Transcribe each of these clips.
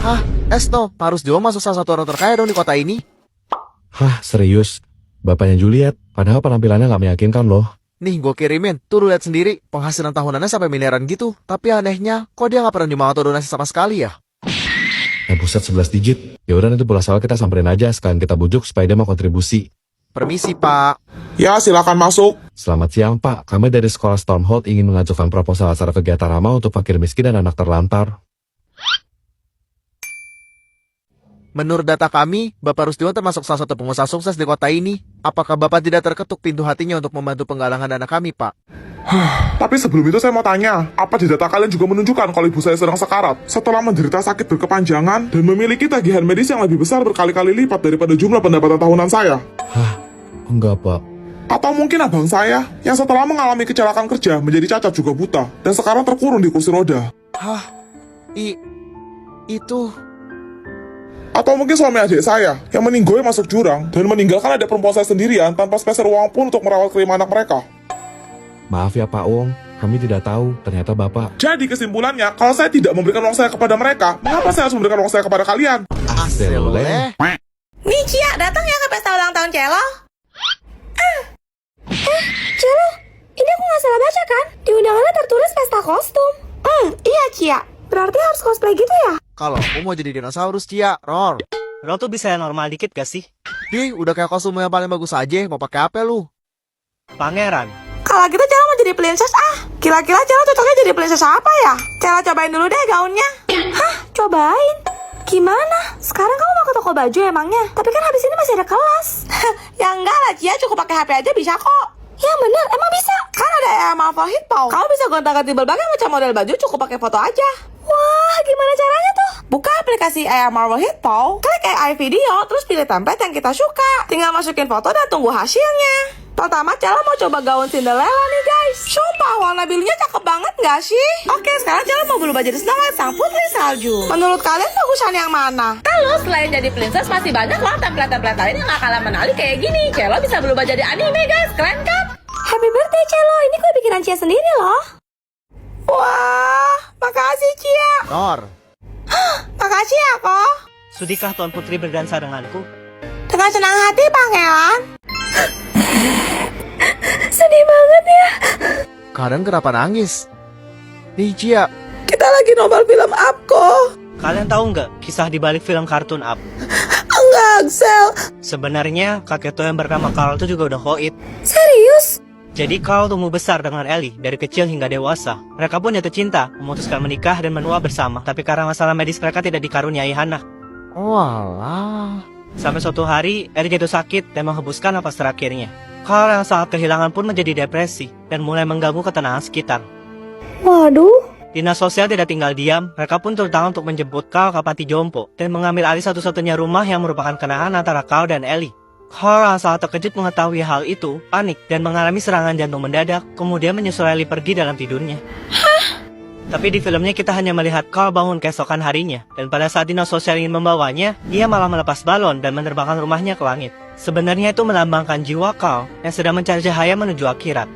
Hah, Esno, Pak Rusdio masuk salah satu orang terkaya dong di kota ini. Hah, serius? Bapaknya Juliet, padahal penampilannya nggak meyakinkan loh. Nih, gue kirimin. Tuh lu lihat sendiri, penghasilan tahunannya sampai miliaran gitu. Tapi anehnya, kok dia nggak pernah nyumbang atau donasi sama sekali ya? Buset 11 digit. Ya udah nanti bola sawah kita samperin aja, sekalian kita bujuk supaya dia mau kontribusi. Permisi, Pak. Ya, silakan masuk. Selamat siang, Pak. Kami dari sekolah Stormhold ingin mengajukan proposal acara kegiatan ramah untuk fakir miskin dan anak terlantar. Menurut data kami, Bapak Rusdio termasuk salah satu pengusaha sukses di kota ini. Apakah Bapak tidak terketuk pintu hatinya untuk membantu penggalangan dana kami, Pak? Tapi sebelum itu saya mau tanya, apa di data kalian juga menunjukkan kalau ibu saya sedang sekarat setelah menderita sakit berkepanjangan dan memiliki tagihan medis yang lebih besar berkali-kali lipat daripada jumlah pendapatan tahunan saya? Hah? Enggak, Pak. Atau mungkin abang saya yang setelah mengalami kecelakaan kerja menjadi cacat juga buta dan sekarang terkurung di kursi roda? Hah? Itu... Atau mungkin suami adik saya yang meninggoy masuk jurang dan meninggalkan adik perempuan saya sendirian tanpa spesial uang pun untuk merawat kelima anak mereka? Maaf ya Pak Wong, kami tidak tahu, ternyata Bapak... Jadi kesimpulannya, kalau saya tidak memberikan uang saya kepada mereka, mengapa saya harus memberikan uang saya kepada kalian? Aseloleh. Nih Cia, datang ya ke pesta ulang tahun Celo? Celo, ini aku nggak salah baca kan? Di undangannya tertulis pesta kostum. Iya Cia, berarti harus cosplay gitu ya? Kalau aku mau jadi dinosaurus, Cia, Ror. Lo tuh bisa yang normal dikit gak sih? Dih, udah kayak kostum yang paling bagus aja, mau pakai apa lu? Pangeran. Kalau gitu Celo mau jadi princess Kira-kira Celo cocoknya jadi princess apa ya? Celo cobain dulu deh gaunnya. Hah? Cobain? Gimana? Sekarang kamu mau ke toko baju emangnya? Tapi kan habis ini masih ada kelas. Ya enggak lah Cia, cukup pakai HP aja bisa kok. Ya bener, emang bisa? Kan ada EMA Favorit Pau. Kamu bisa gonta-ganti berbagai macam model baju cukup pakai foto aja. Wah, gimana caranya tuh? Buka aplikasi Marvel Hit Pau, klik AI video, terus pilih template yang kita suka. Tinggal masukin foto dan tunggu hasilnya. Pertama, Celo mau coba gaun Cinderella nih guys. Sumpah, warna birunya cakep banget gak sih? Oke, sekarang Celo mau berubah jadi Snow White sang putri salju. Menurut kalian bagusan yang mana? Kalau selain jadi princess masih banyak loh template-template lain yang gak kalah menarik kayak gini. Celo bisa berubah jadi anime guys, keren kan? Happy birthday Celo, ini kue bikinan Cia sendiri loh. Wah, makasih Cia. Ror. Makasih ya kok. Sudikah Tuan Putri berdansa denganku? Dengan senang hati pangeran. Sedih banget ya. Kadang kenapa nangis? Nih, Cia. Kita lagi nonton film Up kok. Kalian tahu nggak kisah di balik film kartun Up? Enggak, Axel. Sebenarnya kakek tua yang bernama Carl itu juga udah koit. Serius? Jadi Carl tumbuh besar dengan Ellie dari kecil hingga dewasa. Mereka pun jatuh cinta, memutuskan menikah dan menua bersama. Tapi karena masalah medis mereka tidak dikaruniai anak. Walah. Sampai suatu hari, Ellie jatuh sakit dan menghembuskan napas terakhirnya. Carl yang sangat kehilangan pun menjadi depresi dan mulai mengganggu ketenangan sekitar. Waduh. Dinas sosial tidak tinggal diam, mereka pun turun tangan untuk menjemput Carl ke panti jompo dan mengambil alih satu-satunya rumah yang merupakan kenangan antara Carl dan Ellie. Carl yang sangat terkejut mengetahui hal itu, panik dan mengalami serangan jantung mendadak, kemudian menyusul Ellie pergi dalam tidurnya. Tapi di filmnya kita hanya melihat Carl bangun keesokan harinya, dan pada saat dinas sosial ingin membawanya, ia malah melepas balon dan menerbangkan rumahnya ke langit. Sebenarnya itu melambangkan jiwa Carl yang sedang mencari cahaya menuju akhirat.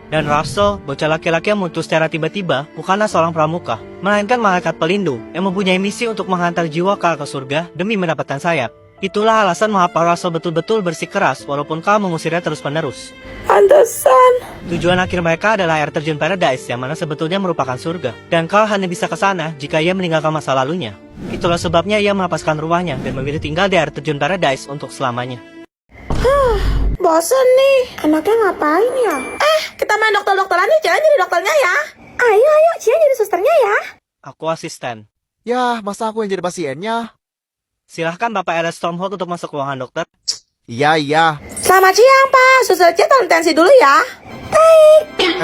Dan Russell, bocah laki-laki yang muncul secara tiba-tiba, bukanlah seorang pramuka, melainkan malaikat pelindung yang mempunyai misi untuk menghantar jiwa Carl ke surga demi mendapatkan sayap. Itulah alasan mengapa Russell betul-betul bersikeras walaupun Carl mengusirnya terus-menerus. Pantesan. Tujuan akhir mereka adalah air terjun Paradise yang mana sebetulnya merupakan surga. Dan Carl hanya bisa ke sana jika ia meninggalkan masa lalunya. Itulah sebabnya ia melepaskan rumahnya dan memilih tinggal di air terjun Paradise untuk selamanya. Bosen nih. Anaknya ngapain ya? Kita main dokter-dokteran nih. Cia jadi dokternya ya. Ayo, Cia jadi susternya ya. Aku asisten. Yah, masa aku yang jadi pasiennya? Silahkan Bapak RS Stormhold untuk masuk ruangan dokter. Iya. Selamat siang Pak. Suster Cia tolong tensi dulu ya.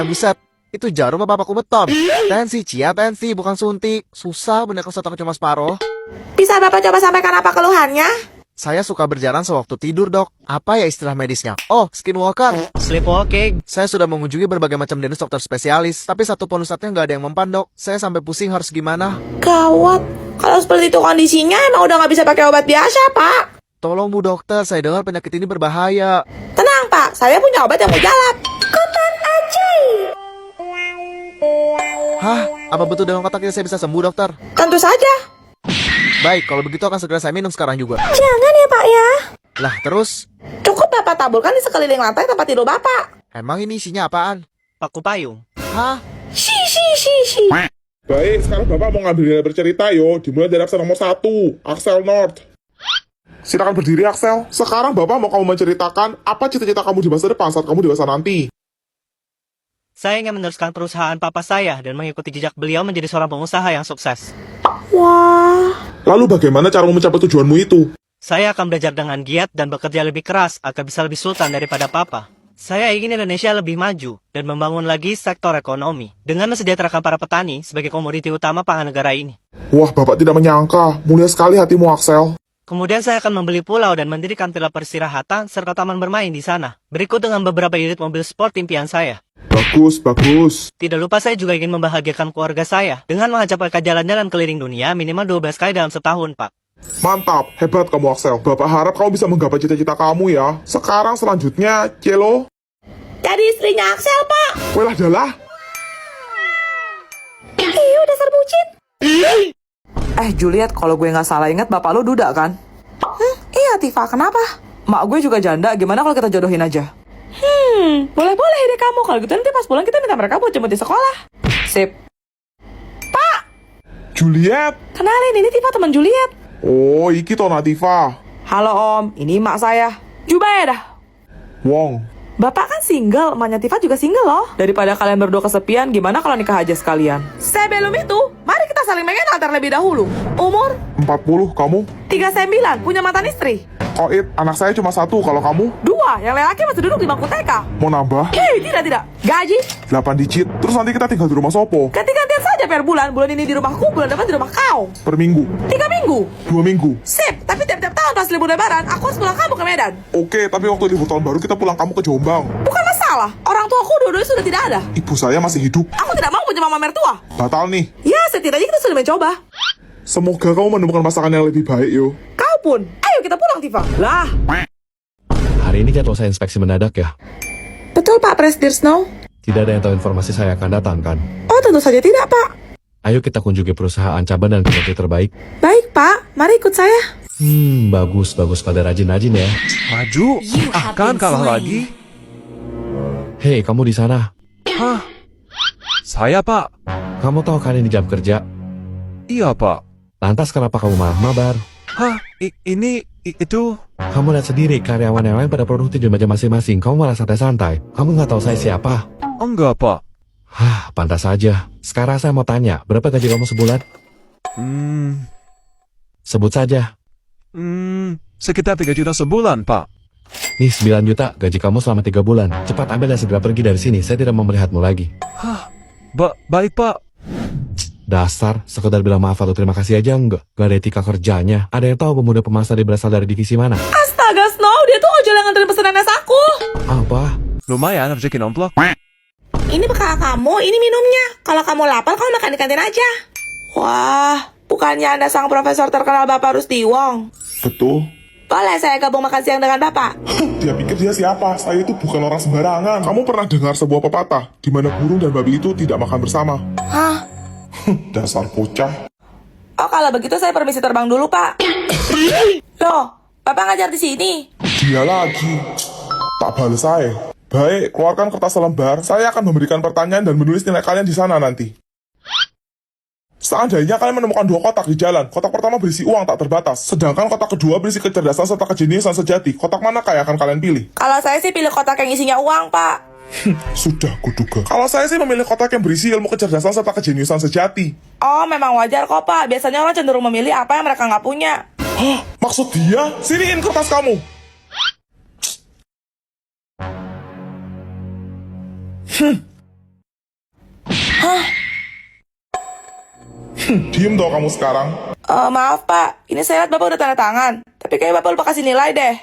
Buset. Itu jarum apa bapakku beton? Tensi, Cia, tensi, bukan suntik. Susah bener kalau aku cuma separuh. Bisa Bapak coba sampaikan apa keluhannya? Saya suka berjalan sewaktu tidur, dok. Apa ya istilah medisnya? Oh, skinwalker. Sleepwalking. Saya sudah mengunjungi berbagai macam jenis dokter spesialis, tapi satu pun ustadznya nggak ada yang mempan, dok. Saya sampai pusing harus gimana. Gawat. Kalau seperti itu kondisinya emang udah nggak bisa pakai obat biasa, Pak. Tolong Bu Dokter, saya dengar penyakit ini berbahaya. Tenang, Pak. Saya punya obat yang mujarab. Ikutan ajaib. Hah? Apa betul dengan kotak ini saya bisa sembuh, dokter? Tentu saja. Baik, kalau begitu akan segera saya minum sekarang juga. Jangan ya Pak ya. Lah, terus? Cukup Bapak taburkan di sekeliling lantai tempat tidur Bapak. Emang ini isinya apaan? Paku payung. Hah? Shi. Baik, sekarang Bapak mau ngambil nilai bercerita yo. Dimulai dari absen nomor 1, Axel North. Silakan berdiri, Axel. Sekarang Bapak mau kamu menceritakan apa cita-cita kamu di masa depan saat kamu dewasa nanti. Saya ingin meneruskan perusahaan papa saya dan mengikuti jejak beliau menjadi seorang pengusaha yang sukses. Wah. Lalu bagaimana caramu mencapai tujuanmu itu? Saya akan belajar dengan giat dan bekerja lebih keras agar bisa lebih sultan daripada papa. Saya ingin Indonesia lebih maju dan membangun lagi sektor ekonomi dengan mensejahterakan para petani sebagai komoditi utama pangan negara ini. Wah, Bapak tidak menyangka. Mulia sekali hatimu, Axel. Kemudian saya akan membeli pulau dan mendirikan villa peristirahatan serta taman bermain di sana. Berikut dengan beberapa unit mobil sport impian saya. Bagus. Tidak lupa saya juga ingin membahagiakan keluarga saya dengan mengajak mereka jalan-jalan keliling dunia minimal 12 kali dalam setahun, Pak. Mantap, hebat kamu, Axel. Bapak harap kamu bisa menggapai cita-cita kamu ya. Sekarang selanjutnya, Celo. Jadi istrinya Axel Pak. Welah dalah. Dasar bucin. Juliet, kalau gue nggak salah ingat bapak lu duda kan? Iya Tifa, kenapa? Mak gue juga janda, gimana kalau kita jodohin aja? Boleh ide kamu. Kalau gitu nanti pas pulang kita minta mereka buat jemput di sekolah. Sip. Juliet. Kenalin, ini Tifa teman Juliet. Oh, iki to Natifa. Halo om, ini mak saya. Jubah dah. Wong. Bapak kan single, emaknya Tifa juga single loh. Daripada kalian berdua kesepian, gimana kalau nikah aja sekalian? Sebelum itu, mari kita saling mengenal terlebih dahulu. Umur 40, kamu? 39, punya mantan istri. Koit, anak saya cuma 1, kalau kamu? 2, yang laki masih duduk di bangku TK. Mau nambah? Tidak. Gaji, 8 digit, terus nanti kita tinggal di rumah Sopo. ganti-gantian saja per bulan. Bulan ini di rumahku, bulan depan di rumah kau. Per minggu, 3 minggu. 2 minggu. Sip, tapi tiap-tiap tahun pas libur lebaran, aku harus pulang kamu ke Medan. Oke, tapi waktu libur tahun baru kita pulang kamu ke Jombang. Bukan masalah, orang tuaku dua-duanya sudah tidak ada. Ibu saya masih hidup. Aku tidak mau punya mama mertua. Batal nih. Ya, setidaknya kita sudah mencoba. Semoga kamu menemukan pasangan yang lebih baik, yo. Kau pun. Ayo kita pulang, Tifa. Lah, Hari ini jadwal saya inspeksi mendadak ya. Betul, Pak Presdirsno. Tidak ada yang tahu informasi saya akan datang kan. Oh, tentu saja tidak, Pak. Ayo kita kunjungi perusahaan cabang dan kinerja terbaik. Baik, Pak. Mari ikut saya. Bagus pada rajin-rajin ya. Maju? Akan kalah lagi? Hei, kamu di sana. Hah? Saya, Pak. Kamu tahu kan ini jam kerja? Iya, Pak. Lantas kenapa kamu marah-mabar? Hah? Itu... Kamu lihat sendiri, karyawan yang lain pada produktif di meja masing-masing. Kamu malah santai-santai. Kamu nggak tahu saya siapa? Enggak, Pak. Pantas saja. Sekarang saya mau tanya, berapa gaji kamu sebulan? Sebut saja. Sekitar 3 juta sebulan, Pak. Nih 9 juta, gaji kamu selama 3 bulan. Cepat ambil dan segera pergi dari sini. Saya tidak mau melihatmu lagi. Baik, Pak. Dasar, sekedar bilang maaf atau terima kasih aja enggak. Gak ada etika kerjanya. Ada yang tahu pemuda pemas tadi berasal dari divisi mana? Astaga, Snow. Dia tuh ojol yang nganterin pesanan es aku. Apa? Lumayan, rezeki nomplok. Ini bekal kamu, ini minumnya. Kalau kamu lapar, kamu makan di kantin aja. Wah, bukannya Anda sang profesor terkenal Bapak Rusdi Wong? Betul. Boleh saya gabung makan siang dengan Bapak? Dia pikir dia siapa? Saya itu bukan orang sembarangan. Kamu pernah dengar sebuah pepatah, di mana burung dan babi itu tidak makan bersama? Hah? Dasar bocah. Oh, kalau begitu saya permisi terbang dulu, Pak. Loh, Bapak ngajar di sini? Dia lagi. Tak balas saya. Baik, keluarkan kertas selembar. Saya akan memberikan pertanyaan dan menulis nilai kalian di sana nanti. Seandainya kalian menemukan 2 kotak di jalan, kotak pertama berisi uang tak terbatas, sedangkan kotak kedua berisi kecerdasan serta kejeniusan sejati. Kotak manakah yang akan kalian pilih? Kalau saya sih pilih kotak yang isinya uang, Pak. Sudah kuduga. Kalau saya sih memilih kotak yang berisi ilmu kecerdasan serta kejeniusan sejati. Oh, memang wajar kok, Pak. Biasanya orang cenderung memilih apa yang mereka nggak punya. Hah? Maksud dia? Siniin kertas kamu. Diem dong kamu sekarang. Maaf, Pak. Ini saya lihat Bapak udah tanda tangan. Tapi kayak Bapak lupa kasih nilai deh.